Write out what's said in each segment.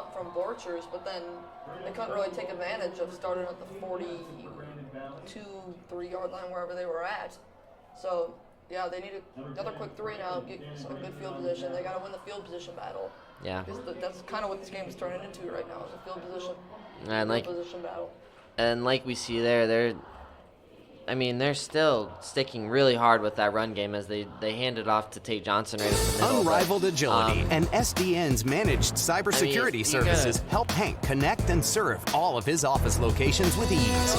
punt from Borchers, but then they couldn't really take advantage of starting at the 42, 3-yard line, wherever they were at. So, yeah, they need another quick 3 now, get some good field position. They got to win the field position battle. Yeah. That's kind of what this game is turning into right now, is a field position, position battle. And like we see there, they're still sticking really hard with that run game as they hand it off to Tate Johnson right in the middle. Unrivaled agility and SDN's managed cybersecurity services help Hank connect and serve all of his office locations with ease.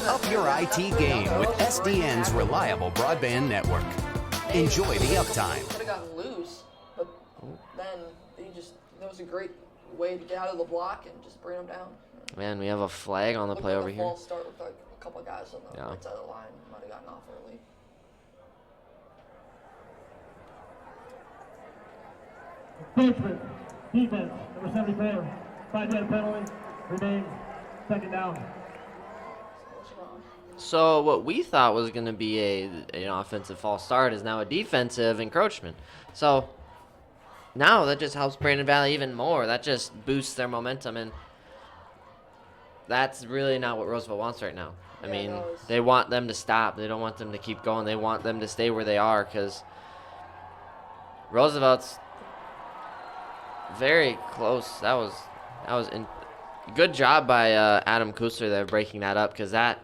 Up your IT game with SDN's reliable broadband network. Enjoy the uptime. Could have gotten loose, but then that was a great way to get out of the block and just bring them down. Man, we have a flag on the play over here. False start with like a couple of guys on the right side of the line. Might have gotten off early. Defense, number 74, 5-yard penalty, remains second down. So what we thought was going to be an offensive false start is now a defensive encroachment. So now that just helps Brandon Valley even more. That just boosts their momentum, and that's really not what Roosevelt wants right now. They want them to stop. They don't want them to keep going. They want them to stay where they are because Roosevelt's very close. That was good job by Adam Kusler there breaking that up because that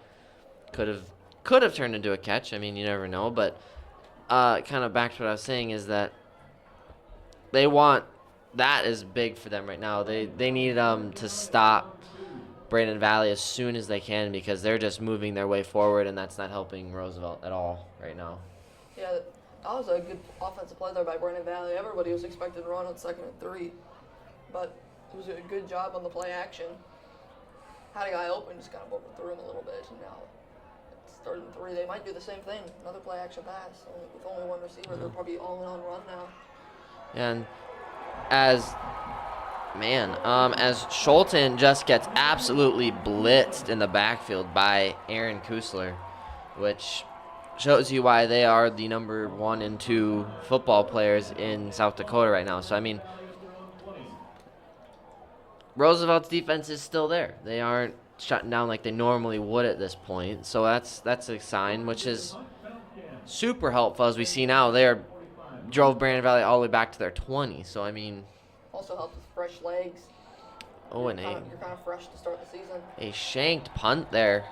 could have turned into a catch. You never know. But kind of back to what I was saying is that that is big for them right now. They need to stop Brandon Valley as soon as they can because they're just moving their way forward, and that's not helping Roosevelt at all right now. Yeah, that was a good offensive play there by Brandon Valley. Everybody was expecting to run on 2nd and 3, but it was a good job on the play action. Had a guy open, just kind of overthrew him a little bit, and now it's 3rd and 3. They might do the same thing, another play action pass. With only one receiver, they're probably all in on run now. And as Schulten just gets absolutely blitzed in the backfield by Aaron Kusler, which shows you why they are the number 1 and 2 football players in South Dakota right now. So, Roosevelt's defense is still there. They aren't shutting down like they normally would at this point. So that's a sign, which is super helpful. As we see now, drove Brandon Valley all the way back to their 20. So, also helps with fresh legs. Oh, and you're kind of fresh to start the season. A shanked punt there.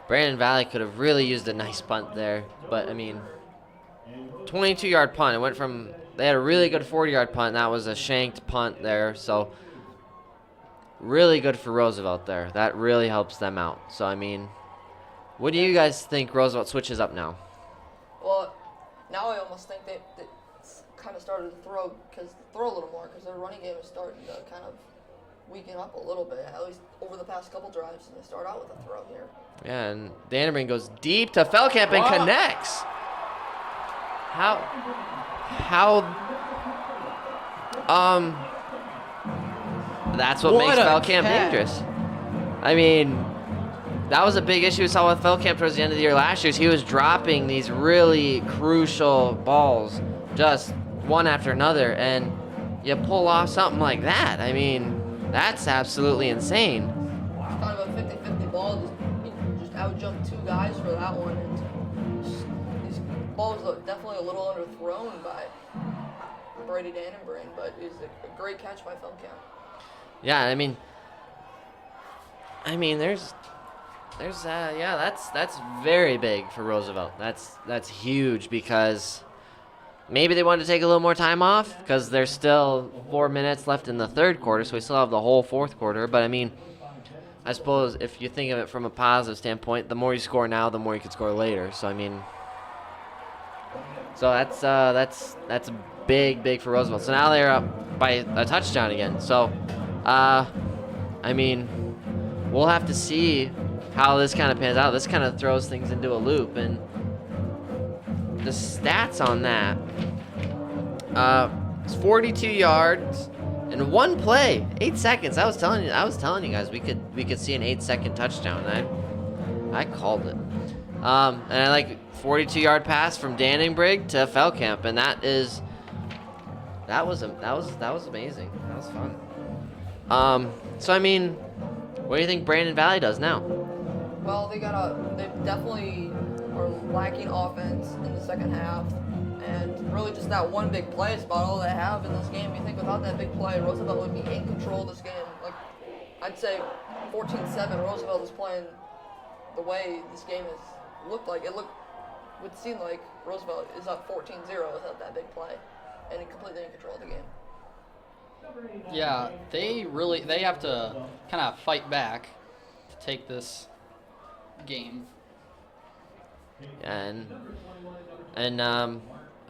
Brandon Valley could have really used a nice punt there, but 22-yard punt. It went from they had a really good 40-yard punt, and that was a shanked punt there. So really good for Roosevelt there. That really helps them out. So what do you guys think Roosevelt switches up now? Well, now I almost think they kind of started to throw a little more because their running game is starting to kind of weaken up a little bit, at least over the past couple drives, and they start out with a throw here. Yeah, and Dannebrink goes deep to Feldkamp and connects. That's what makes Feldkamp dangerous. That was a big issue we saw with Feldkamp towards the end of the year last year. He was dropping these really crucial balls just one after another, and you pull off something like that. That's absolutely insane. It's kind of a 50-50 ball. Just out-jumped 2 guys for that one. And these balls are definitely a little underthrown by Brady Dannebrink, but it's a great catch by Feldkamp. Yeah, that's very big for Roosevelt. That's huge because maybe they wanted to take a little more time off because there's still 4 minutes left in the 3rd quarter, so we still have the whole 4th quarter. But I suppose if you think of it from a positive standpoint, the more you score now, the more you can score later. So that's big for Roosevelt. So now they're up by a touchdown again. So we'll have to see how this kind of pans out. This kind of throws things into a loop, and the stats on that, it's 42 yards and 1 play, 8 seconds. I was telling you guys we could see an 8-second touchdown. I called it. And I like 42-yard pass from Dannebrink to Feldkamp, and that was amazing. That was fun. So I mean, what do you think Brandon Valley does now? Well, they definitely are lacking offense in the second half, and really just that one big play is about all they have in this game. You think without that big play, Roosevelt would be in control of this game. Like, I'd say 14-7, Roosevelt is playing the way this game has looked like. Would seem like Roosevelt is up 14-0 without that big play, and completely in control of the game. Yeah, they have to kind of fight back to take this game. And I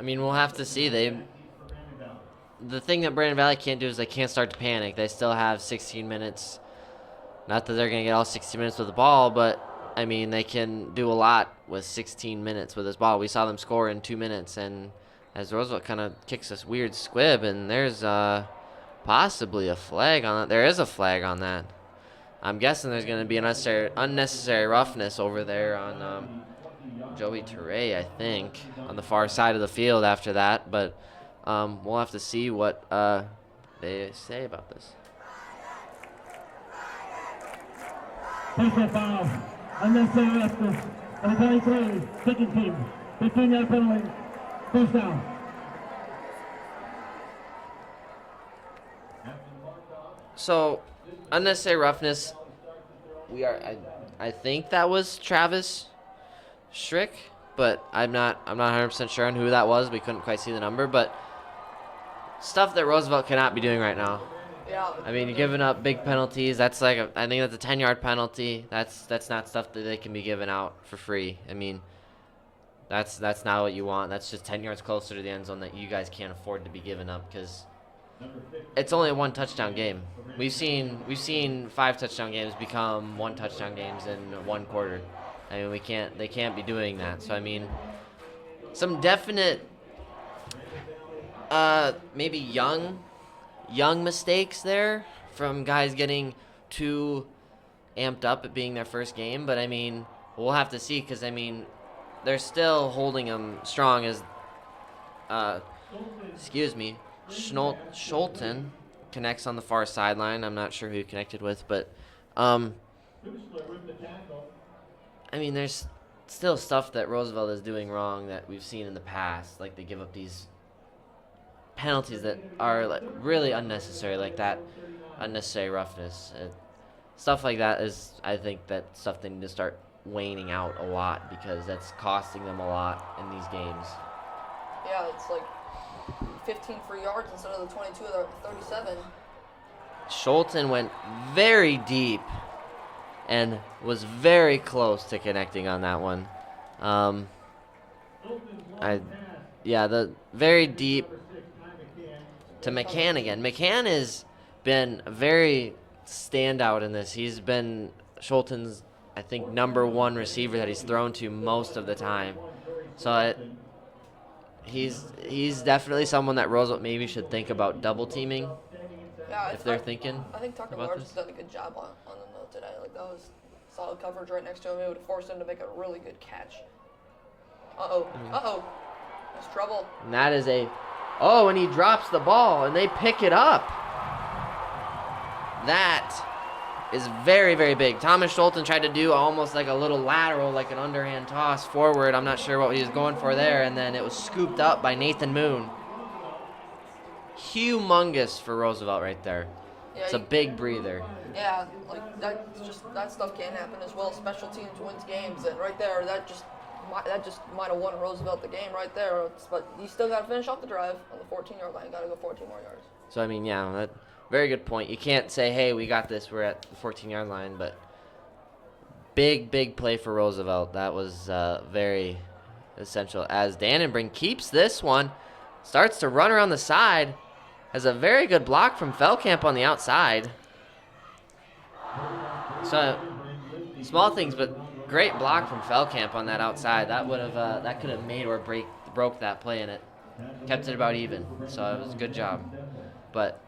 mean, we'll have to see. The thing that Brandon Valley can't do is they can't start to panic. They still have 16 minutes. Not that they're going to get all 16 minutes with the ball, but I mean, they can do a lot with 16 minutes with this ball. We saw them score in 2 minutes, and as Roosevelt kind of kicks this weird squib, and there's possibly a flag on that. There is a flag on that. I'm guessing there's going to be an unnecessary roughness over there on Joey Toure, I think, on the far side of the field after that. But we'll have to see what they say about this. Personal foul. Unnecessary roughness. On the 23, kicking team. 15-yard penalty. First down. So, unnecessary roughness. I think that was Travis Strick, but I'm not 100% sure on who that was. We couldn't quite see the number, but stuff that Roosevelt cannot be doing right now. Yeah. I mean, you're giving up big penalties. That's I think that's a 10-yard penalty. That's not stuff that they can be giving out for free. I mean, that's not what you want. That's just 10 yards closer to the end zone that you guys can't afford to be giving up because it's only a 1 touchdown game. We've seen 5 touchdown games become 1 touchdown games in 1 quarter. I mean, they can't be doing that. So I mean, some definite maybe young mistakes there from guys getting too amped up at being their first game, but I mean, we'll have to see because I mean, they're still holding them strong as Scholten connects on the far sideline. I'm not sure who he connected with, but I mean, there's still stuff that Roosevelt is doing wrong that we've seen in the past, like they give up these penalties that are like really unnecessary, like that unnecessary roughness. Stuff like that is, I think, that stuff they need to start waning out a lot because that's costing them a lot in these games. Yeah, it's like 15 free yards instead of the 22 or the 37. Scholten went very deep and was very close to connecting on that one. The very deep to McCann again. McCann has been very standout in this. He's been Scholten's, I think, number 1 receiver that he's thrown to most of the time. So he's definitely someone that Roosevelt maybe should think about double teaming. Yeah, if they're thinking. I think Tucker about Larsen's this. done a good job on them though today. Like that was solid coverage right next to him. It would have forced him to make a really good catch. There's trouble. And that is and he drops the ball and they pick it up. That is very, very big. Thomas Scholten tried to do almost like a little lateral, like an underhand toss forward. I'm not sure what he was going for there, and then it was scooped up by Nathan Moon. Humongous for Roosevelt right there. Yeah, it's a big breather. Yeah, like that stuff can happen as well. Special teams wins games, and right there, that just might have won Roosevelt the game right there. But you still got to finish off the drive on the 14-yard line. Got to go 14 more yards. So I mean, yeah, very good point. You can't say, hey, we got this, we're at the 14-yard line, but big play for Roosevelt. That was very essential. As Dannenbrink keeps this one, starts to run around the side, has a very good block from Feldkamp on the outside. So, small things, but great block from Feldkamp on that outside. That would have that could have made or broke that play, and it kept it about even. So it was a good job. But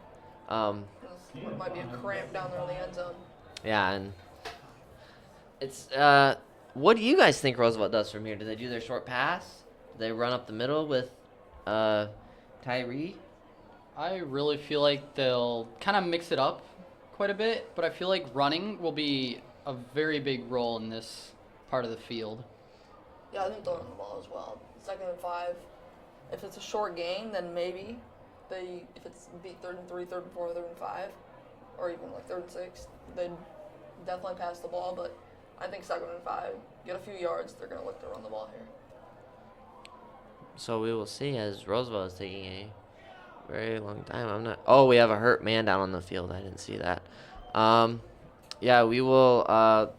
it might be a cramp down there in the end zone. Yeah, and it's what do you guys think Roosevelt does from here? Do they do their short pass? Do they run up the middle with Tyree? I really feel like they'll kind of mix it up quite a bit, but I feel like running will be a very big role in this part of the field. Yeah, I think throwing the ball as well. 2nd and 5. If it's a short gain, then maybe if it's beat 3rd and 3, 3rd and 4, 3rd and 5, or even like 3rd and 6, they'd definitely pass the ball. But I think 2nd and 5, get a few yards, they're going to look to run the ball here. So we will see, as Roosevelt is taking a very long time. Oh, we have a hurt man down on the field. I didn't see that. Yeah, we will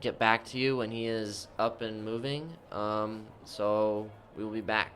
get back to you when he is up and moving. So we will be back.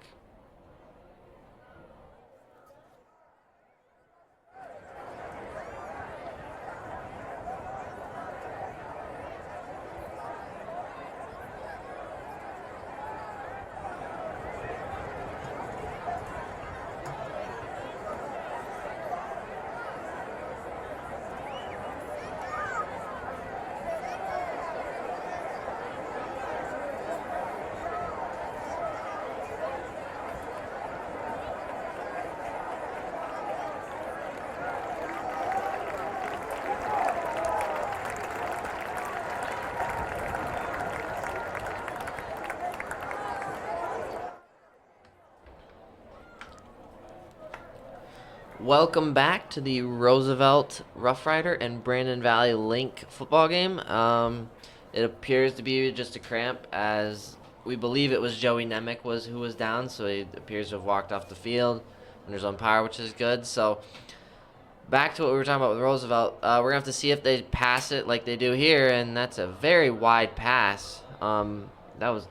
Welcome back to the Roosevelt Rough Rider and Brandon Valley Link football game. It appears to be just a cramp, as we believe it was Joey Nemec who was down, so he appears to have walked off the field under his own power, which is good. So back to what we were talking about with Roosevelt. We're going to have to see if they pass it like they do here, and that's a very wide pass. That was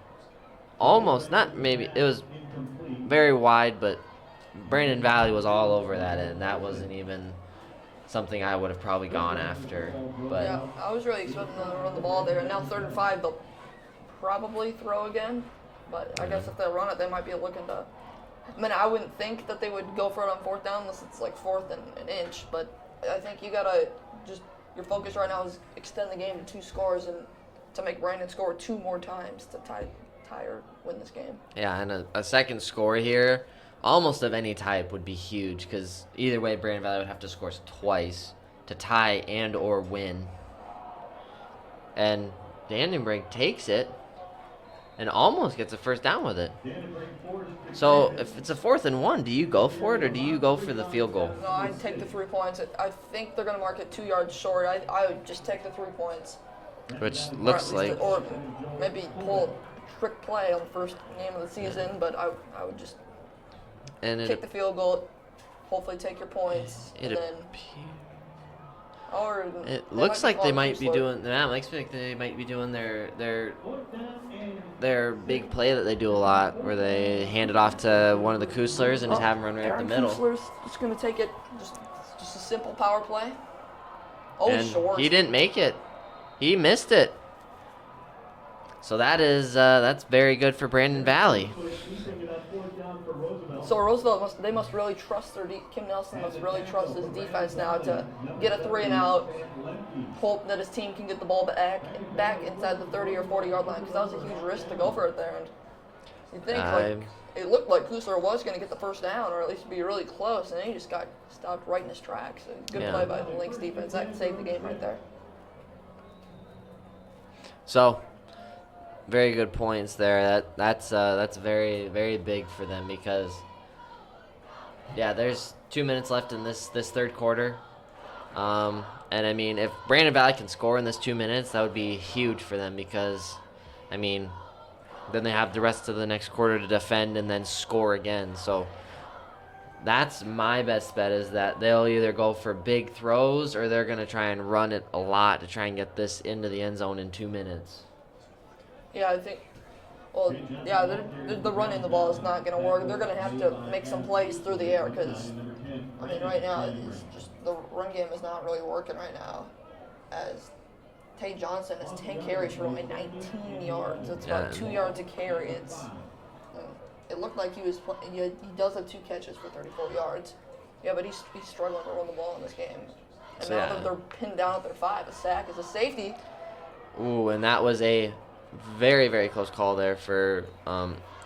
almost, not maybe, it was very wide, but Brandon Valley was all over that end. That wasn't even something I would have probably gone after. But yeah, I was really expecting them to run the ball there. And now 3rd and 5, they'll probably throw again. But I guess if they run it, they might be looking to. I mean, I wouldn't think that they would go for it on 4th down unless it's like 4th and an inch. But I think you gotta just, your focus right now is extend the game to 2 scores and to make Brandon score 2 more times to tie or win this game. yeah, and a second score here, almost of any type, would be huge, because either way, Brandon Valley would have to score twice to tie and or win. And Vandenbrink takes it and almost gets a first down with it. So if it's a 4th and 1, do you go for it or do you go for the field goal? No, I'd take the 3 points. I think they're going to mark it 2 yards short. I would just take the 3 points. Which looks like... Or maybe pull a trick play on the first game of the season, but I would just kick the field goal, hopefully take your points, and then... Or it looks like they might be doing... That looks like they might be doing their big play that they do a lot, where they hand it off to one of the Kuslers and just have him run right up the middle. Kusler's just going to take it, just a simple power play. Oh, and short. He didn't make it. He missed it. So that's very good for Brandon Valley. So Roosevelt must really trust Kim Nelson must really trust his defense now to get a 3 and out, hope that his team can get the ball back inside the 30 or 40 yard line, because that was a huge risk to go for it there. And you think it looked like Kusler was going to get the first down, or at least be really close, and then he just got stopped right in his tracks. So good play by the Lynx defense. That saved the game right there. So, very good points there. That's very, very big for them, because there's 2 minutes left in this third quarter. And I mean, if Brandon Valley can score in this 2 minutes, that would be huge for them, because I mean, then they have the rest of the next quarter to defend and then score again. So that's my best bet, is that they'll either go for big throws or they're going to try and run it a lot to try and get this into the end zone in 2 minutes. Yeah, I think, the running the ball is not going to work. They're going to have to make some plays through the air, because, I mean, right now, it's just the run game is not really working right now, as Tate Johnson has 10 carries for only 19 yards. It's about 2 yards a carry. It looked like he does have 2 catches for 34 yards. Yeah, but he's struggling to run the ball in this game. And So, now yeah. that they're pinned down at their 5, a sack is a safety. Ooh, and that was a very, very close call there for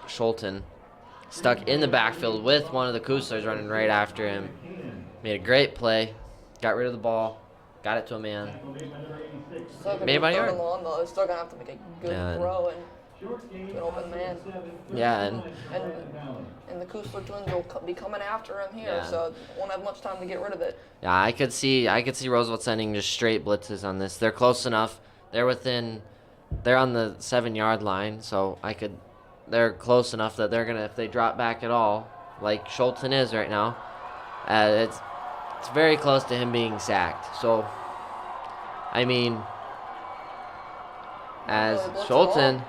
Schulten. Stuck in the backfield with one of the Kuslers running right after him. Made a great play. Got rid of the ball. got it to a man. So Made about a third yard. and long though. They're still gonna have to make a good Yeah. throw and an open man. Yeah, And the Kusler twins will be coming after him here, Yeah. so won't have much time to get rid of it. yeah, I could see Roosevelt sending just straight blitzes on this. They're close enough. They're on the 7-yard line, so they're close enough that they're gonna, if they drop back at all, like Schulten is right now, it's very close to him being sacked. So, I mean, as Really blitz at Schulten, all?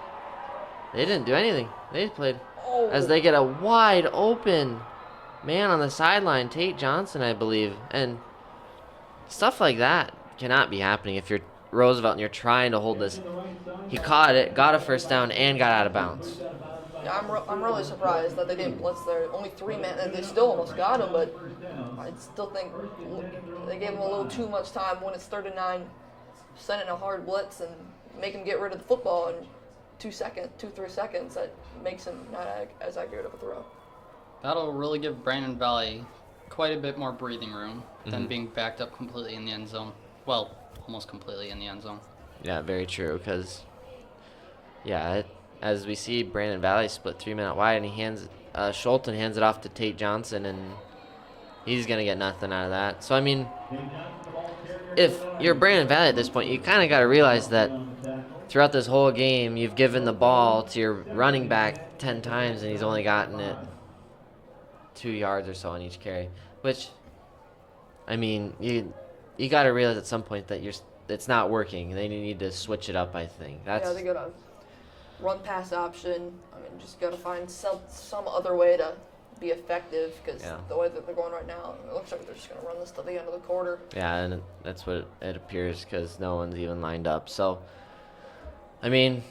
they didn't do anything. They played Oh, as they get a wide open man on the sideline, Tate Johnson, I believe, and stuff like that cannot be happening if you're Roosevelt and you're trying to hold this. He caught it, got a first down, and got out of bounds. yeah, I'm really surprised that they didn't blitz there. Only 3 men, and they still almost got him, but I still think they gave him a little too much time when it's 39. Send in a hard blitz and make him get rid of the football in 3 seconds. That makes him not as accurate of a throw. That'll really give Brandon Valley quite a bit more breathing room than being backed up completely in the end zone. Well, almost completely in the end zone. Yeah, very true. Because, as we see, Brandon Valley split 3-man out wide, and Schulten hands it off to Tate Johnson, and he's gonna get nothing out of that. So I mean, if you're Brandon Valley at this point, you kind of got to realize that throughout this whole game, you've given the ball to your running back 10 times, and he's only gotten it 2 yards or so on each carry. Which, I mean, you got to realize at some point that it's not working. They need to switch it up. I think Yeah, they got a run pass option. I mean, just got to find some other way to be effective because the way that they're going right now, it looks like they're just going to run this to the end of the quarter. Yeah, and that's what it appears because no one's even lined up. So, I mean,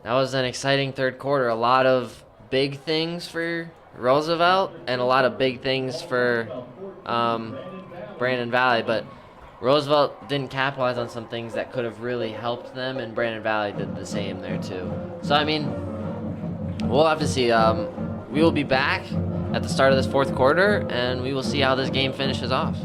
that was an exciting third quarter. A lot of big things for Roosevelt and a lot of big things for Brandon Valley, but Roosevelt didn't capitalize on some things that could have really helped them, and Brandon Valley did the same there too. So, I mean, we'll have to see. We will be back at the start of this fourth quarter, and we will see how this game finishes off.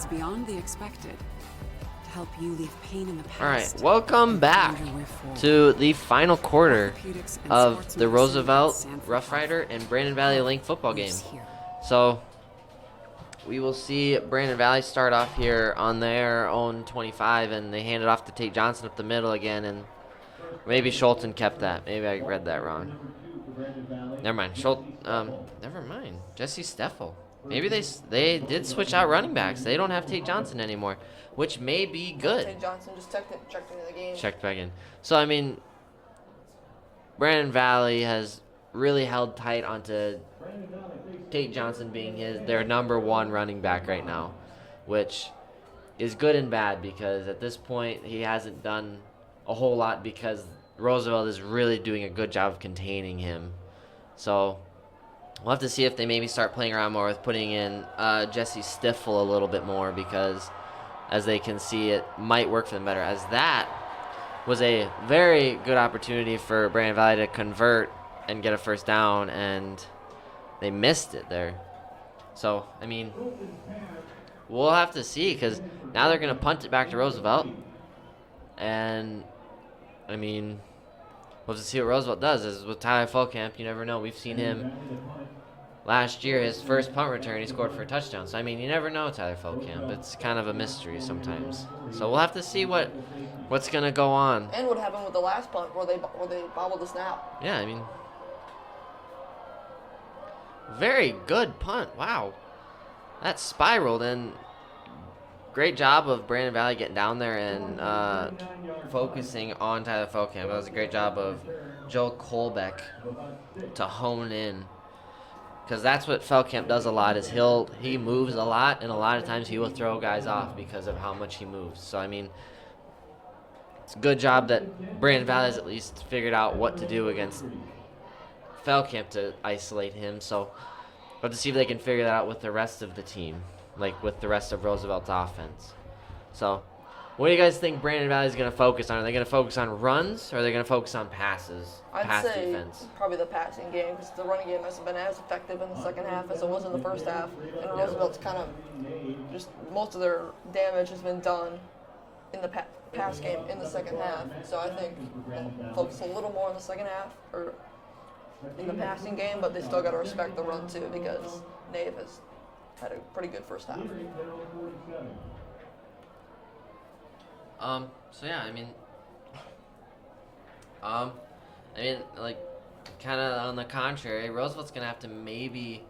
Beyond the expected to help you leave pain in the past. All right, welcome back to the final quarter of the Roosevelt Rough Rider and Brandon Valley Link football game. So we will see Brandon Valley start off here on their own 25, and they hand it off to Tate Johnson up the middle again, and maybe Schulten kept that. Maybe I read that wrong. Never mind. Never mind. Jesse Steffel. Maybe they did switch out running backs. They don't have Tate Johnson anymore, which may be good. Tate Johnson just checked into the game. Checked back in. So, I mean, Brandon Valley has really held tight onto Tate Johnson being their number one running back right now, which is good and bad because at this point he hasn't done a whole lot because Roosevelt is really doing a good job of containing him. So we'll have to see if they maybe start playing around more with putting in Jesse Stiffel a little bit more because, as they can see, it might work for them better. As that was a very good opportunity for Brandon Valley to convert and get a first down, and they missed it there. So, I mean, we'll have to see because now they're going to punt it back to Roosevelt. And, I mean, we'll have to see what Roosevelt does. As with Tyler Fulkamp, you never know. We've seen him last year, his first punt return, he scored for a touchdown. So, I mean, you never know, Tyler Feldkamp. It's kind of a mystery sometimes. So we'll have to see what's going to go on. And what happened with the last punt where they bobbled the snap. Yeah, I mean, very good punt. Wow. That spiraled, and great job of Brandon Valley getting down there and focusing on Tyler Feldkamp. That was a great job of Joel Kolbeck to hone in. Because that's what Feldkamp does a lot, is he moves a lot, and a lot of times he will throw guys off because of how much he moves. So, I mean, it's a good job that Brandon Valley has at least figured out what to do against Feldkamp to isolate him. So, we'll have to see if they can figure that out with the rest of the team, like with the rest of Roosevelt's offense. So, what do you guys think Brandon Valley is going to focus on? Are they going to focus on runs, or are they going to focus on passes? I'd say defense? probably the passing game, because the running game hasn't been as effective in the second half as it was in the first half. And Roosevelt's kind of just most of their damage has been done in the pass game in the second half. So I think they'll focus a little more in the second half or in the passing game, but they still got to respect the run too, because Nave has had a pretty good first half. So yeah, I mean, like, kind of on the contrary, Roosevelt's gonna have to maybe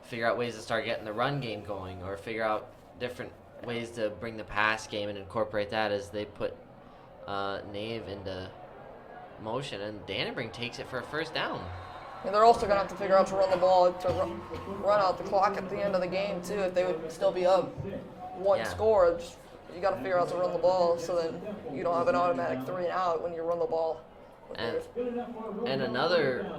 figure out ways to start getting the run game going, or figure out different ways to bring the pass game and incorporate that as they put Nave into motion, and Dannenberg takes it for a first down. And they're also going to have to figure out to run the ball, to run out the clock at the end of the game, too, if they would still be up one score. You got to figure out to run the ball so then you don't have an automatic 3 and out when you run the ball. And another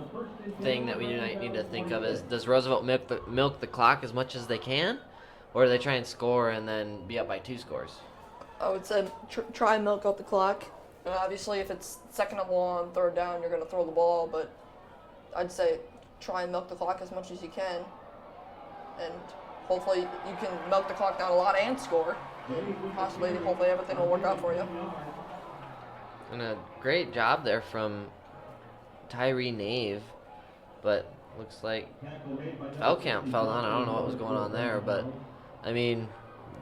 thing that we need to think of is, does Roosevelt milk the clock as much as they can, or do they try and score and then be up by 2 scores? I would say try and milk out the clock. And obviously, if it's second and long, third down, you're going to throw the ball, but I'd say try and milk the clock as much as you can, and hopefully you can milk the clock down a lot and score. Hopefully everything will work out for you. And a great job there from Tyree Nave, but looks like Feldkamp fell down. I don't know what was going on there, but I mean,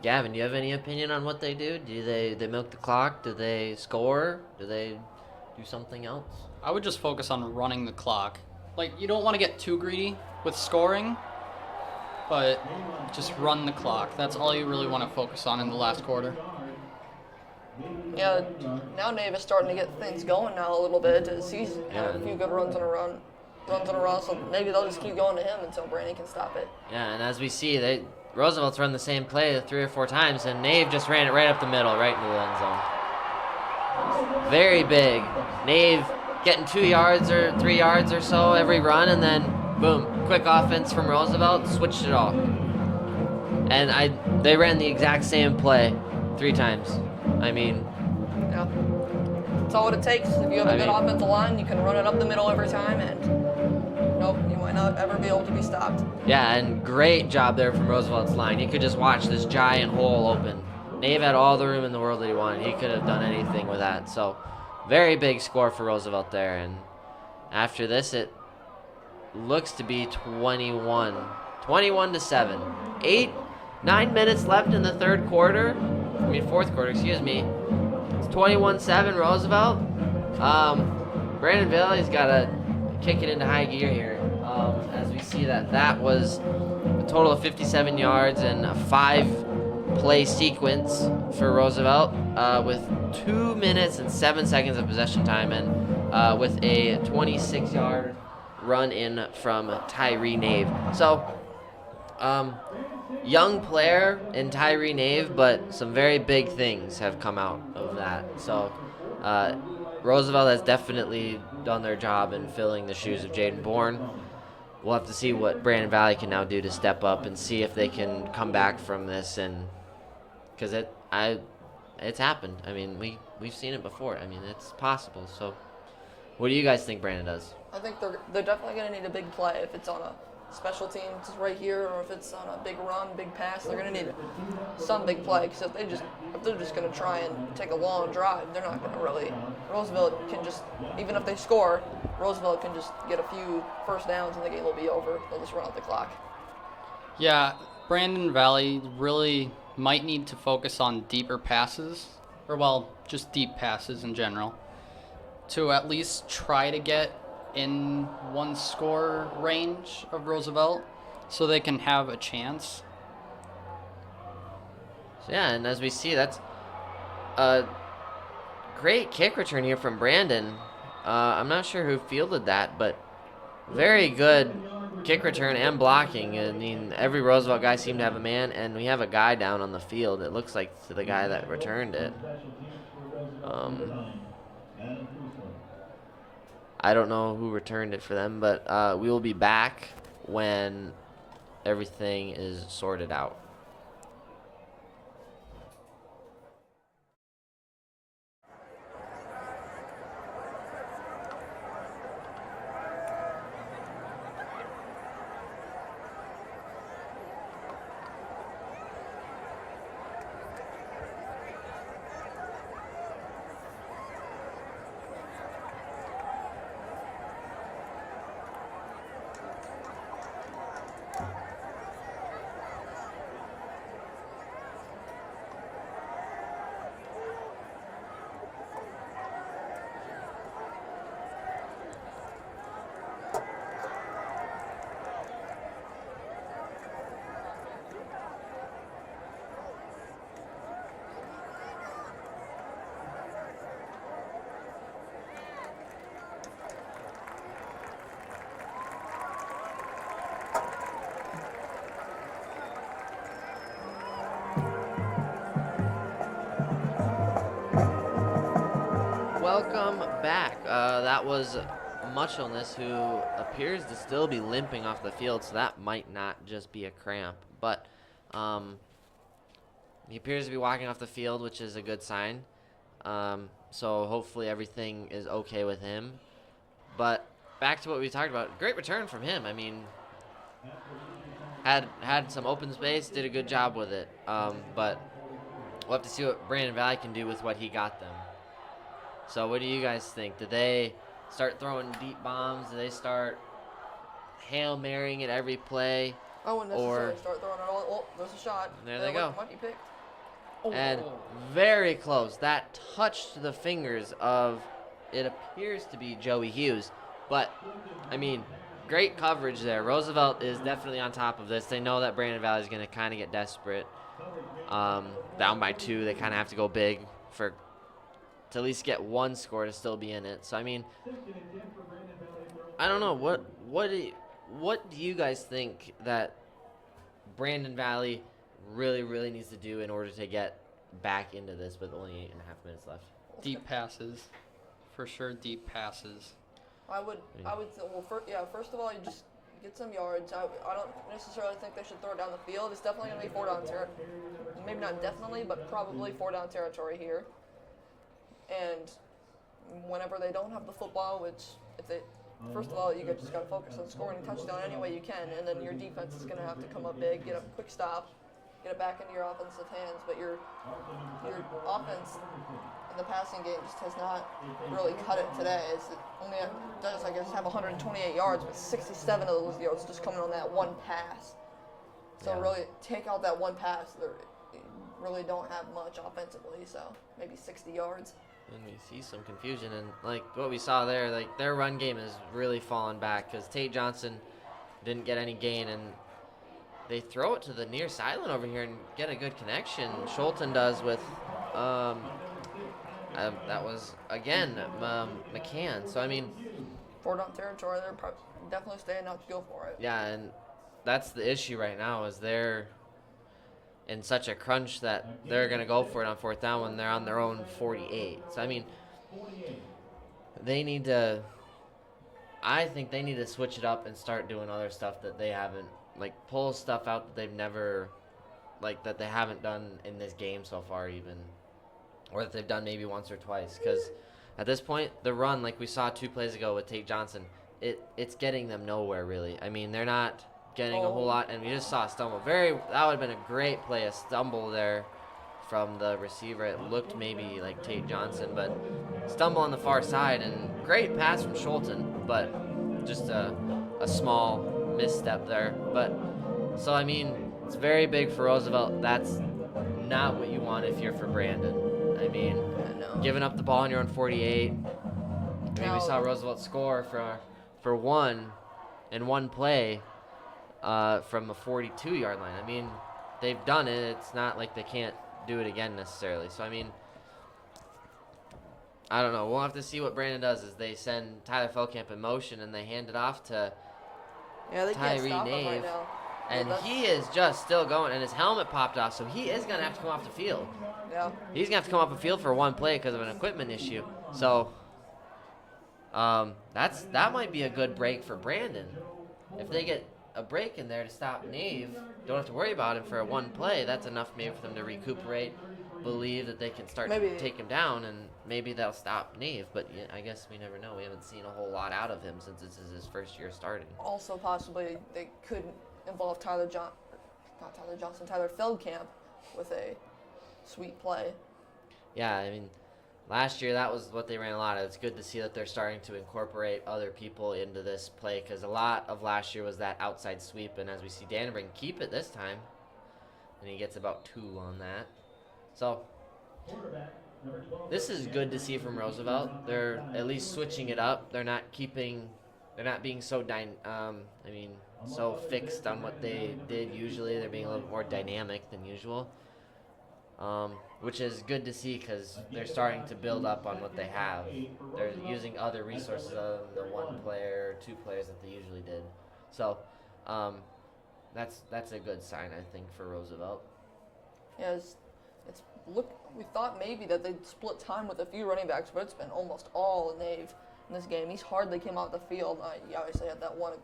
Gavin, do you have any opinion on what they do? Do they milk the clock? Do they score? Do they do something else? I would just focus on running the clock. Like, you don't want to get too greedy with scoring, but just run the clock. That's all you really want to focus on in the last quarter. Yeah, now Nave is starting to get things going now a little bit. He's had a few good runs in a row, so maybe they'll just keep going to him until Brandon can stop it. Yeah, and as we see, Roosevelt's run the same play 3 or 4 times, and Nave just ran it right up the middle, right into the end zone. Very big. Nave getting 2 yards or 3 yards or so every run, and then boom, quick offense from Roosevelt, switched it all. And they ran the exact same play 3 times. I mean, yeah, that's all it takes. If you have a good offensive line, you can run it up the middle every time, and you might not ever be able to be stopped. Yeah, and great job there from Roosevelt's line. You could just watch this giant hole open. Nave had all the room in the world that he wanted. He could have done anything with that. So, very big score for Roosevelt there. And after this, it looks to be 21-7. 9 minutes left in the fourth quarter, excuse me. It's 21-7 Roosevelt. Brandon Valley's got to kick it into high gear here. As we see that was a total of 57 yards and a 5-play sequence for Roosevelt with 2 minutes and 7 seconds of possession time, and with a 26-yard run in from Tyree Nave. So, young player in Tyree Nave, but some very big things have come out of that. So, Roosevelt has definitely done their job in filling the shoes of Jaden Bourne. We'll have to see what Brandon Valley can now do to step up and see if they can come back from this, and because it's happened. I mean, we've seen it before. I mean, it's possible. So, what do you guys think Brandon does? I think they're definitely going to need a big play if it's on a special teams right here, or if it's on a big run, big pass, they're going to need some big play. Because if they're just going to try and take a long drive, they're not going to really. Roosevelt can just, even if they score, Roosevelt can just get a few first downs and the game will be over. They'll just run out the clock. Yeah, Brandon Valley really might need to focus on deeper passes, or well, just deep passes in general, to at least try to get in one score range of Roosevelt so they can have a chance. So yeah, and as we see, that's a great kick return here from Brandon. I'm not sure who fielded that, but very good kick return and blocking. I mean, every Roosevelt guy seemed to have a man, and we have a guy down on the field. It looks like to the guy that returned it. I don't know who returned it for them, but we will be back when everything is sorted out. Welcome back. That was Muchellness, who appears to still be limping off the field, so that might not just be a cramp. But he appears to be walking off the field, which is a good sign. So hopefully everything is okay with him. But back to what we talked about. Great return from him. I mean, had some open space, did a good job with it. But we'll have to see what Brandon Valley can do with what he got them. So what do you guys think? Did they start throwing deep bombs? Did they start Hail Marying at every play? I wouldn't necessarily start throwing it all. Oh, there's a shot. There they go. Might be picked. And very close. That touched the fingers of, it appears to be Joey Hughes. But, I mean, great coverage there. Roosevelt is definitely on top of this. They know that Brandon Valley is going to kind of get desperate. Down by 2, they kind of have to go big to at least get one score to still be in it. So, I mean, I don't know. What do you guys think that Brandon Valley really, really needs to do in order to get back into this with only 8.5 minutes left? Deep passes. For sure, deep passes. I would first of all, you just get some yards. I don't necessarily think they should throw it down the field. It's definitely going to be 4-down territory. Maybe not definitely, but probably 4-down territory here. And whenever they don't have the football, first of all, you just got to focus on scoring a touchdown any way you can, and then your defense is going to have to come up big, get a quick stop, get it back into your offensive hands. But your offense in the passing game just has not really cut it today. It only does, I guess, have 128 yards, but 67 of those yards just coming on that one pass. So really, take out that one pass. They really don't have much offensively, so maybe 60 yards. And we see some confusion, and like what we saw there, like their run game has really fallen back because Tate Johnson didn't get any gain, and they throw it to the near sideline over here and get a good connection. Schulten does with that was again McCann. So I mean, 4-down territory, they're definitely staying out to go for it. Yeah, and that's the issue right now is they're in such a crunch that they're going to go for it on 4th down when they're on their own 48. So, I mean, I think they need to switch it up and start doing other stuff that they haven't, like pull stuff out that they've never, like that they haven't done in this game so far even, or that they've done maybe once or twice. Because at this point, the run, like we saw 2 plays ago with Tate Johnson, it's getting them nowhere really. I mean, they're not getting a whole lot, and we just saw a stumble. That would have been a great play, a stumble there from the receiver. It looked maybe like Tate Johnson, but stumble on the far side, and great pass from Schulten, but just a small misstep there. But so I mean, it's very big for Roosevelt. That's not what you want if you're for Brandon. I mean, giving up the ball on your own 48. I mean, we saw Roosevelt score for one in one play from a 42-yard line. I mean, they've done it. It's not like they can't do it again necessarily. So I mean, I don't know. We'll have to see what Brandon does as they send Tyler Feldkamp in motion and they hand it off to they can't Tyree stop him Nave. right now. And he is just still going, and his helmet popped off, so he is going to have to come off the field. Yeah. He's going to have to come off the field for one play because of an equipment issue. So that might be a good break for Brandon. If they get a break in there to stop Nave, don't have to worry about him for a one play. That's enough maybe for them to recuperate, believe that they can start to take him down, and maybe they'll stop Nave. But yeah, I guess we never know. We haven't seen a whole lot out of him since this is his first year starting. Also, possibly they could involve Tyler Feldkamp with a sweet play. Yeah, I mean, last year that was what they ran a lot of. It's good to see that they're starting to incorporate other people into this play because a lot of last year was that outside sweep, and as we see Dannebrink keep it this time, and he gets about 2 on that. So this is good to see from Roosevelt. They're at least switching it up. They're not being so so fixed on what they did usually. They're being a little bit more dynamic than usual, which is good to see because they're starting to build up on what they have. They're using other resources other than the one player or 2 players that they usually did. So that's a good sign, I think, for Roosevelt. Yeah, we thought maybe that they'd split time with a few running backs, but it's been almost all Nave in this game. He's hardly came off the field. He obviously had that one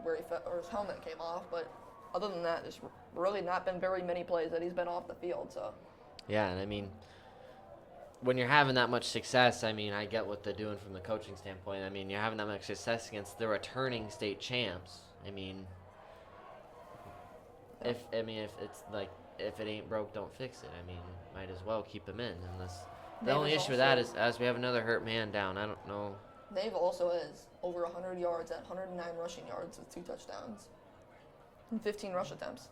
where his helmet came off, but other than that, there's really not been very many plays that he's been off the field. So yeah, and I mean, when you're having that much success, I mean, I get what they're doing from the coaching standpoint. I mean, you're having that much success against the returning state champs. I mean, if it's like, if it ain't broke, don't fix it. I mean, might as well keep him in. The only issue with that is as we have another hurt man down. I don't know. Nave also has over 100 yards at 109 rushing yards with 2 touchdowns and 15 rush attempts.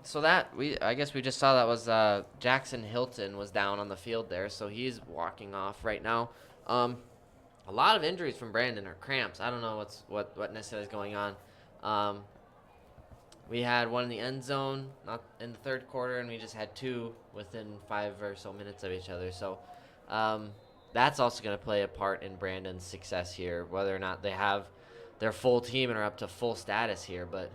So I guess we just saw that was Jackson Hilton was down on the field there, so he's walking off right now. A lot of injuries from Brandon or cramps. I don't know what necessarily is going on. We had one in the end zone, not in the third quarter, and we just had 2 within 5 or so minutes of each other. So that's also going to play a part in Brandon's success here, whether or not they have their full team and are up to full status here. But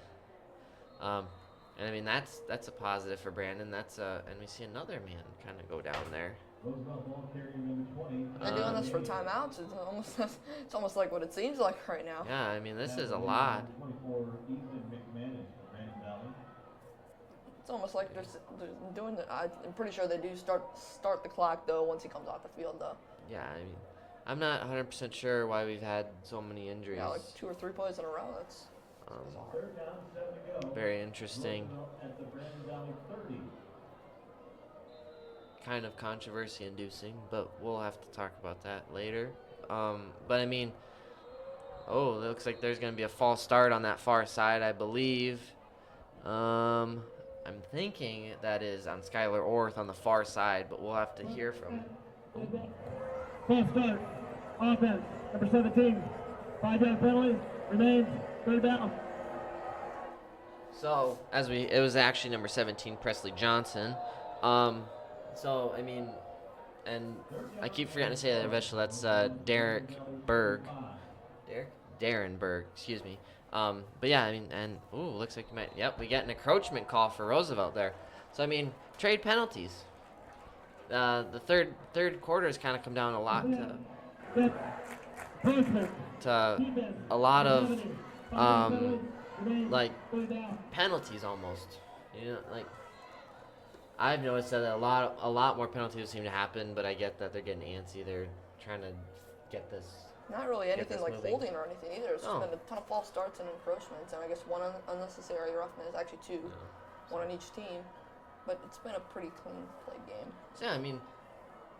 and I mean that's a positive for Brandon. And we see another man kind of go down there. They're doing this for timeouts. It's almost like what it seems like right now. Yeah, I mean this is a lot. It's almost like they're doing it. I'm pretty sure they do start the clock though once he comes off the field though. Yeah, I mean, I'm not 100% sure why we've had so many injuries. Yeah, like 2 or 3 plays in a row. That's very interesting. Kind of controversy inducing, but we'll have to talk about that later. But I mean, it looks like there's going to be a false start on that far side, I believe. I'm thinking that is on Skylar Orth on the far side, but we'll have to hear from him. False start. Offense. Number 17. 5-yard penalty. Remains. 3rd down. So, it was actually number 17, Presley Johnson. So, I mean, and I keep forgetting to say that eventually. That's Darren Berg, excuse me. But yeah, I mean, and looks like we get an encroachment call for Roosevelt there. So I mean, trade penalties. The third quarter has kind of come down a lot to a lot of like penalties almost. You know, like I've noticed that a lot more penalties seem to happen, but I get that they're getting antsy. They're trying to get this Not really get anything this like moving. holding or anything either. It's just Oh. been a ton of false starts and encroachments, and I guess one unnecessary roughness, actually two, one on each team. But it's been a pretty clean play game. So, yeah, I mean,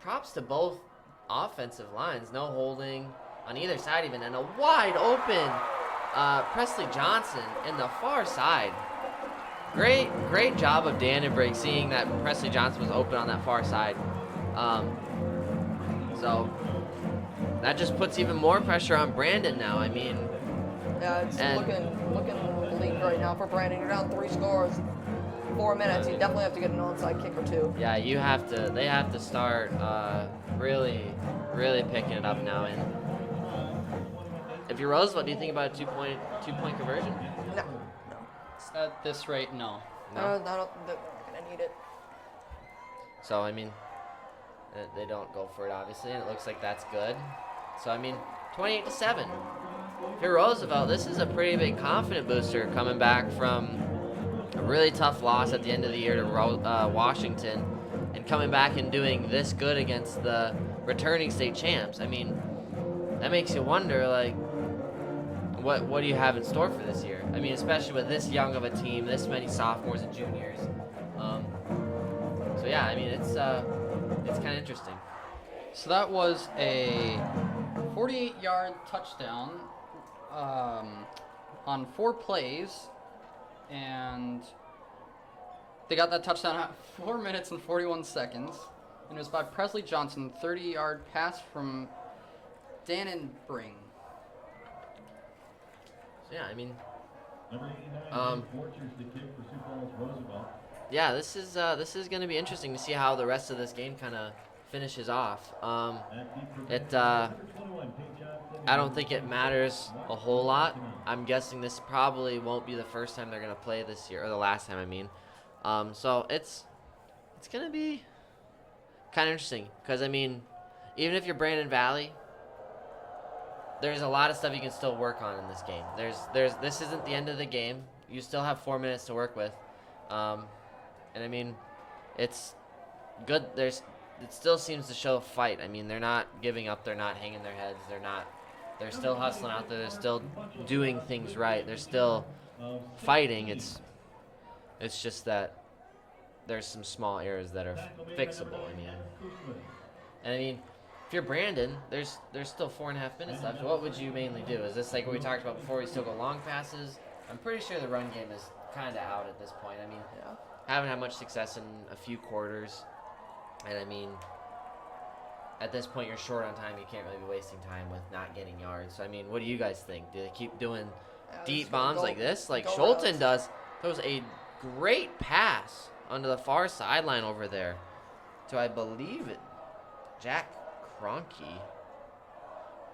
props to both offensive lines. No holding on either side even. And a wide open Presley Johnson in the far side. Great job of Dannenberg seeing that Presley Johnson was open on that far side. So that just puts even more pressure on Brandon now. I mean, Yeah, it's And- looking bleak right now for Brandon. You're down 3 scores, 4 minutes. You definitely have to get an onside kick or 2. yeah, they have to start really picking it up now. And if you're Roosevelt, do you think about a two-point conversion? No. At this rate, no. No. They're not gonna need it. So, I mean, they don't go for it, obviously, and it looks like that's good. So, I mean, 28-7. If you're Roosevelt, this is a pretty big confident booster coming back from a really tough loss at the end of the year to Washington and coming back and doing this good against the returning state champs. I mean, that makes you wonder, like, what do you have in store for this year? I mean, especially with this young of a team, this many sophomores and juniors. So yeah, I mean, it's kind of interesting. So that was a 48-yard touchdown on 4 plays, and they got that touchdown at 4 minutes and 41 seconds, and it was by Presley Johnson, 30-yard pass from Dannenbring. So yeah, I mean, yeah, this is going to be interesting to see how the rest of this game kind of finishes off. I don't think it matters a whole lot. I'm guessing this probably won't be the first time they're going to play this year, or the last time, I mean. So it's going to be kind of interesting because, I mean, even if you're Brandon Valley, there's a lot of stuff you can still work on in this game. This isn't the end of the game. You still have 4 minutes to work with. And I mean, it's good. It still seems to show fight. I mean, they're not giving up. They're not hanging their heads. They're still hustling out there. They're still doing things right. They're still fighting. It's just that there's some small errors that are fixable. I mean, if you're Brandon, there's still 4.5 minutes left. What would you mainly do? Is this like what we talked about before? We still go long passes. I'm pretty sure the run game is kind of out at this point. I mean, haven't had much success in a few quarters, and I mean, at this point you're short on time. You can't really be wasting time with not getting yards. So I mean, what do you guys think? Do they keep doing deep bombs like this, like Schulten does? Throws a great pass onto the far sideline over there to, I believe it, Jack Kroenke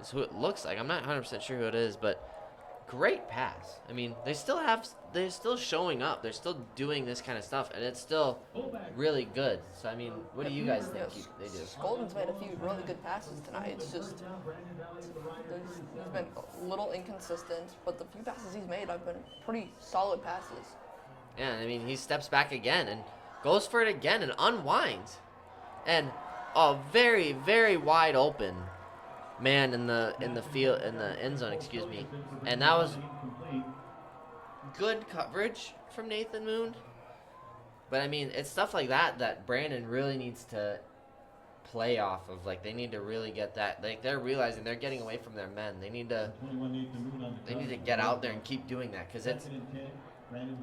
is who it looks like. I'm not 100% sure who it is, but great pass. I mean, they're still showing up. They're still doing this kind of stuff, and it's still really good. So, I mean, what do you guys think they do? Skolden's made a few really good passes tonight. It's just he's been a little inconsistent, but the few passes he's made have been pretty solid passes. Yeah, I mean, he steps back again and goes for it again and unwinds. And a very, very wide open man in the end zone, excuse me. And that was good coverage from Nathan Moon. But I mean, it's stuff like that Brandon really needs to play off of. Like, they need to really get that. Like, they're realizing they're getting away from their men. They need to get out there and keep doing that, because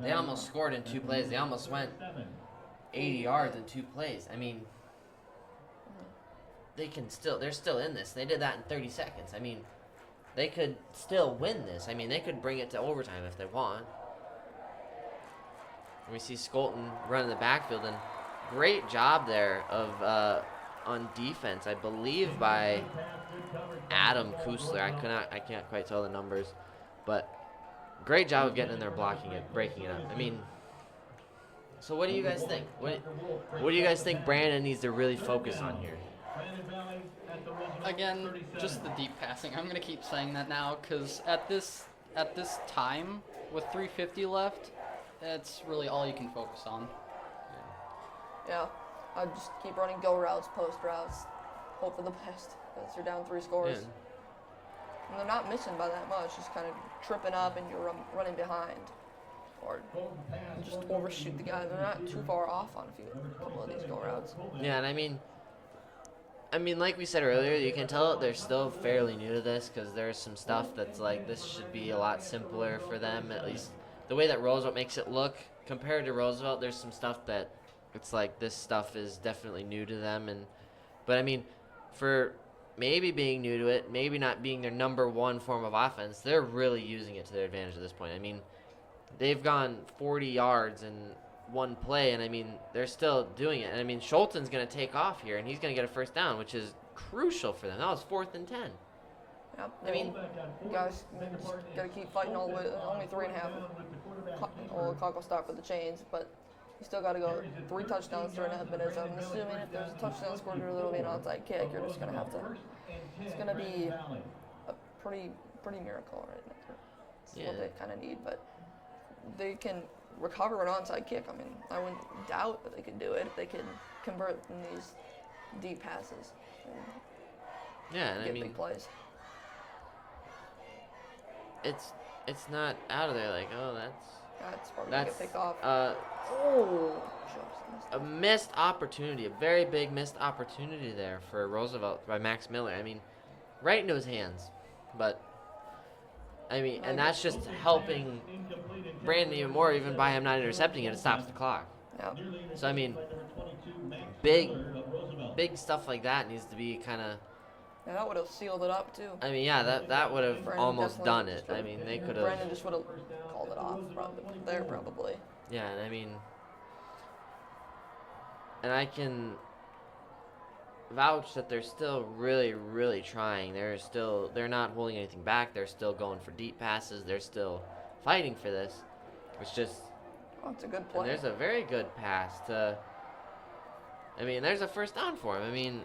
they almost scored in 2 plays. They almost went 80 yards in 2 plays. I mean, they're still in this. They did that in 30 seconds. I mean, they could still win this. I mean, they could bring it to overtime if they want. And we see Skolten running the backfield, and great job there of on defense, I believe, by Adam Kusler. I can't quite tell the numbers, but great job of getting in there, blocking it, breaking it up. I mean, so what do you guys think? What do you guys think Brandon needs to really focus on here? Again, just the deep passing. I'm gonna keep saying that now because at this time with 3:50 left, that's really all you can focus on. Yeah, I'd just keep running go routes, post routes, hope for the best because you're down 3 scores. And they're not missing by that much, just kind of tripping up and you're running behind. Or just overshoot the guy. They're not too far off on a couple of these go routes. Yeah, and I mean, like we said earlier, you can tell they're still fairly new to this because there's some stuff that's like, this should be a lot simpler for them, at least the way that Roosevelt makes it look. Compared to Roosevelt, there's some stuff that it's like this stuff is definitely new to them. But I mean, for maybe being new to it, maybe not being their number one form of offense, they're really using it to their advantage at this point. I mean, they've gone 40 yards in one play, and I mean, they're still doing it. And I mean, Schulten's going to take off here, and he's going to get a first down, which is crucial for them. That was 4th and 10. Yep. I mean, you guys got to keep fighting all the way. Only 3.5. Well, the clock will stop for the chains, but you still got to go 3 touchdowns, 3.5 minutes. I'm assuming if there's a touchdown scored, there'll be an onside kick. You're just going to have to. It's going to be a pretty miracle right now. That's what they kind of need, but they can recover an onside kick. I mean, I wouldn't doubt that they could do it if they can convert in these deep passes. Yeah, and get I mean, big plays. It's not out of there like, oh, That's probably going to get picked off. A missed opportunity, a very big missed opportunity there for Roosevelt by Max Miller. I mean, right into his hands. But, I mean, and that's just helping Brandon even more, even by him not intercepting it. It stops the clock. Yeah. So, I mean, big stuff like that needs to be kind of. Yeah, that would have sealed it up, too. I mean, yeah, that would have Brandon almost done it. I mean, they could have. Brandon just would have called it off probably. Yeah, and I mean, and I can vouch that they're still really, really trying. They're not holding anything back. They're still going for deep passes. They're still fighting for this. It's just. Oh, it's a good play. And there's a very good pass to. I mean, there's a first down for him. I mean,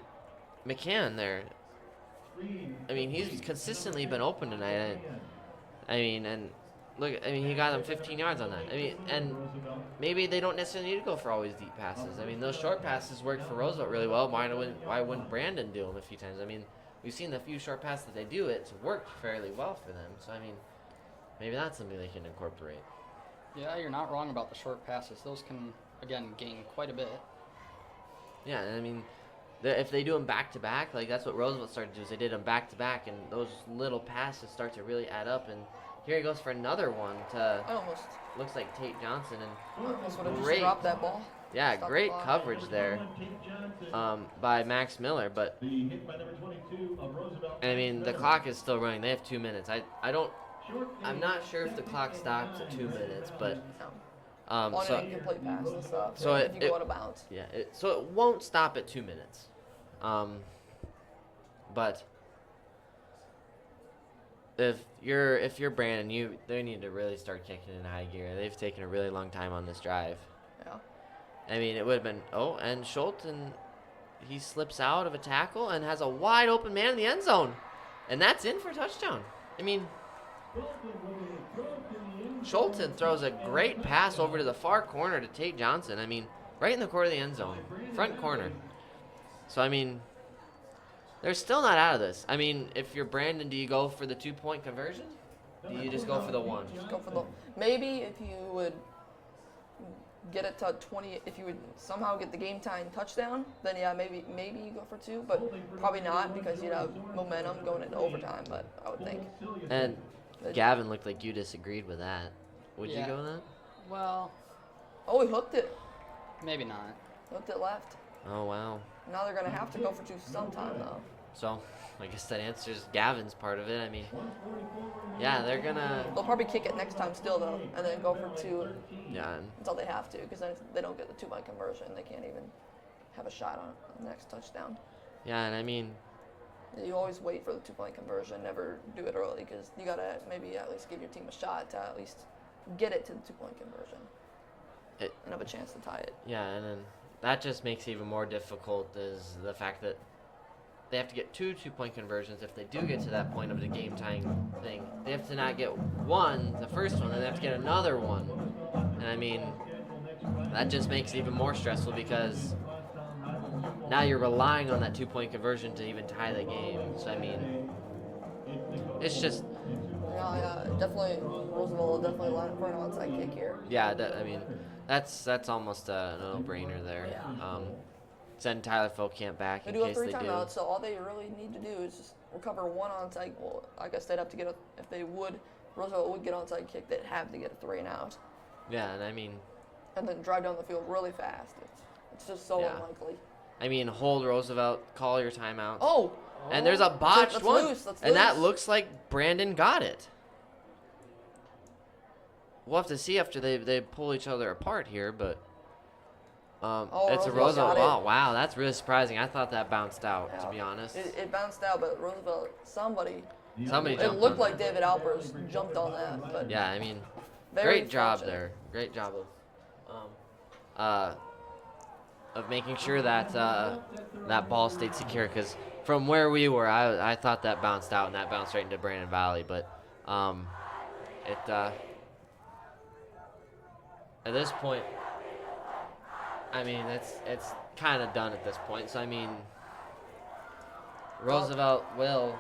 McCann there. I mean, he's consistently been open tonight. I mean, and look, I mean, he got them 15 yards on that. I mean, and maybe they don't necessarily need to go for always deep passes. I mean, those short passes worked for Roosevelt really well. Why wouldn't Brandon do them a few times? I mean, we've seen the few short passes that they do, it's worked fairly well for them. So, I mean, maybe that's something they can incorporate. Yeah, you're not wrong about the short passes. Those can, again, gain quite a bit. Yeah, and I mean, if they do them back-to-back, like that's what Roosevelt started to do, is they did them back-to-back, and those little passes start to really add up, and here he goes for another one to, looks like Tate Johnson, and almost would have just dropped that ball. Yeah, great coverage there by Max Miller, but, and I mean, the clock is still running. They have 2 minutes. I'm not sure if the clock stops at 2 minutes, but On an incomplete pass and stuff. So if you go out of bounds. Yeah, so it won't stop at 2 minutes. But if you're Brandon, they need to really start kicking in high gear. They've taken a really long time on this drive. Yeah. I mean, it would have been and Schulten, he slips out of a tackle and has a wide open man in the end zone, and that's in for a touchdown. I mean, Schulten throws a great pass over to the far corner to Tate Johnson. I mean, right in the corner of the end zone, front corner. So, I mean, they're still not out of this. I mean, if you're Brandon, do you go for the 2-point conversion? Do you just go for the one? Just go for the. Maybe if you would get it to 20, if you would somehow get the game time touchdown, then yeah, maybe you go for 2, but probably not because you'd have momentum going into overtime. But I would think. And Gavin looked like you disagreed with that. Would you Yeah. go with that? Well, Oh, he hooked it. maybe not. Hooked it left. Oh, wow. Now they're gonna have to go for 2 sometime though. So, I guess that answers Gavin's part of it. I mean, yeah, they're gonna. They'll probably kick it next time still though, and then go for 2 Yeah, until they have to, because then if they don't get the 2-point conversion, they can't even have a shot on the next touchdown. yeah, and I mean, You always wait for the 2-point conversion, never do it early, because you gotta maybe at least give your team a shot to at least get it to the 2-point conversion and have a chance to tie it. yeah, and then that just makes it even more difficult is the fact that they have to get 2 2-point conversions. If they do get to that point of the game tying thing, they have to not get one, the first one, then they have to get another one. And I mean, that just makes it even more stressful because now you're relying on that 2-point conversion to even tie the game. So I mean, it's just Yeah, definitely. Roosevelt will definitely line up for an onside kick here. yeah. I mean, that's almost a no-brainer there. Yeah. Send Tyler Folkamp back They in do have case 3 they do. timeouts, so all they really need to do is just recover 1 onside. Well, I guess they'd have to get if they would, Roosevelt would get onside kick, they'd have to get a 3 and out. Yeah, and I mean, And then drive down the field really fast. It's just so Yeah. unlikely. I mean, hold Roosevelt, call your timeouts. Oh! And there's a botched That's one, loose, that's and that loose. looks like Brandon got it. We'll have to see after they pull each other apart here, but it's a Roosevelt Roosevelt. got it. Oh, wow, that's really surprising. I thought that bounced out, to Yeah. be honest. It bounced out, but Roosevelt, somebody Somebody it jumped looked on like that. David Alpers jumped on that, but Yeah, I mean, very great job fortunate. there. Great job of making sure that that ball stayed secure. Because from where we were, I thought that bounced out and that bounced right into Brandon Valley. But at this point, I mean, it's kind of done at this point. So I mean, Roosevelt will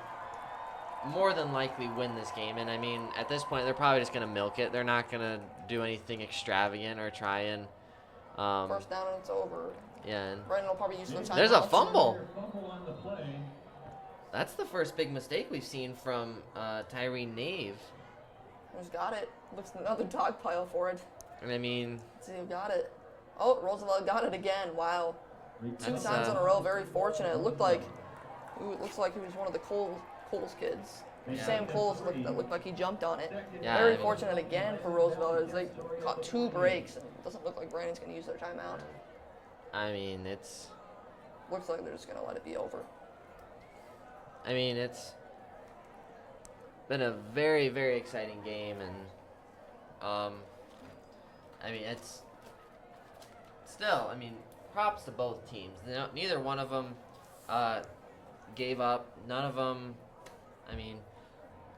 more than likely win this game, and I mean, at this point, they're probably just gonna milk it. They're not gonna do anything extravagant or try and First down and it's over. yeah. And Brandon will probably use the timeouts. there's a fumble. Fumble on the play. That's the first big mistake we've seen from Tyree Nave. Who's got it? Looks another dog pile for it. And I mean, Let's see who got it. Oh, Roosevelt got it again. Wow. 2 That's, times in a row. Very fortunate. It looks like he was one of the Coles kids. Sam Coles looked like he jumped on it. Yeah, Very I mean- fortunate again for Roosevelt as they caught 2 breaks. And it doesn't look like Brandon's going to use their timeout. I mean, it's Looks like they're just going to let it be over. been a very, very exciting game, and I mean, it's still, I mean, props to both teams. Neither one of them gave up. None of them, I mean,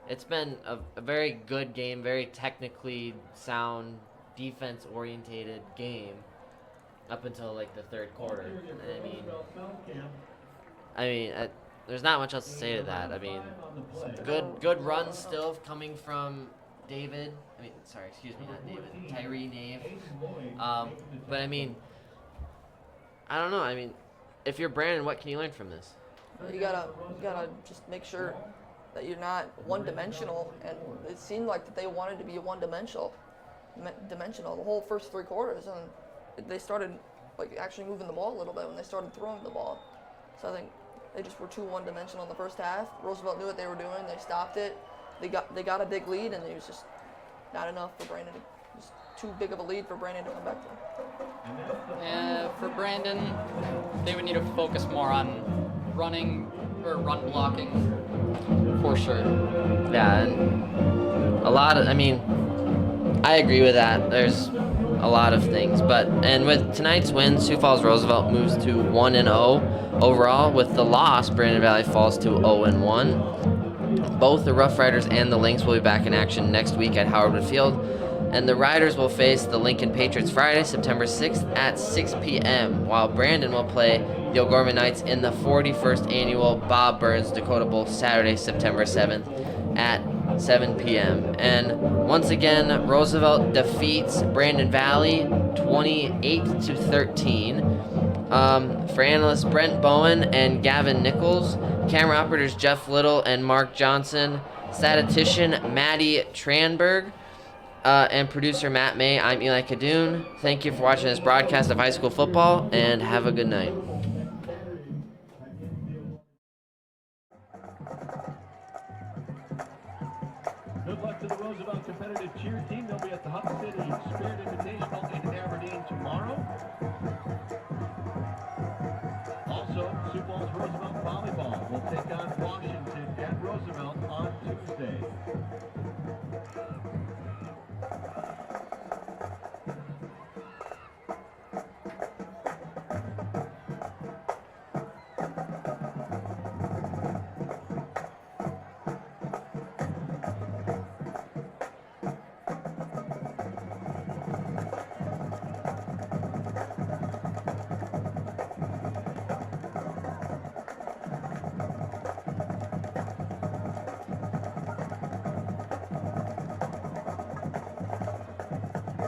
it's been a very good game, very technically sound, defense-orientated game up until like the third quarter. And I mean, there's not much else to say to that. I mean, good runs still coming from David. Not David. Tyree Nave. But I mean, I don't know. I mean, if you're Brandon, what can you learn from this? You gotta just make sure that you're not one-dimensional, and it seemed like that they wanted to be one-dimensional the whole first 3 quarters, and they started like actually moving the ball a little bit when they started throwing the ball. So I think they just were too one-dimensional in the first half. Roosevelt knew what they were doing. They stopped it. They got a big lead, and it was just not enough for Brandon. Just too big of a lead for Brandon to come back to. For Brandon, they would need to focus more on running or run blocking for sure. Yeah, and I mean, I agree with that. There's a lot of things, and with tonight's win, Sioux Falls Roosevelt moves to 1-0 overall. With the loss, Brandon Valley falls to 0-1. Both the Rough Riders and the Lynx will be back in action next week at Howard Wood Field, and the Riders will face the Lincoln Patriots Friday, September 6th at 6 p.m., while Brandon will play the O'Gorman Knights in the 41st annual Bob Burns Dakota Bowl Saturday, September 7th at 7 p.m. And once again, Roosevelt defeats Brandon Valley 28-13. For analysts Brent Bowen and Gavin Nichols, camera operators Jeff Little and Mark Johnson, statistician Maddie Tranberg, and producer Matt May, I'm Eli Kadoon. Thank you for watching this broadcast of high school football, and have a good night. Good luck to the Roosevelt competitive cheer team. They'll be at the Hub City Spirit Invitational in Aberdeen tomorrow. Also, Sioux Falls Roosevelt volleyball will take on Washington at Roosevelt on Tuesday.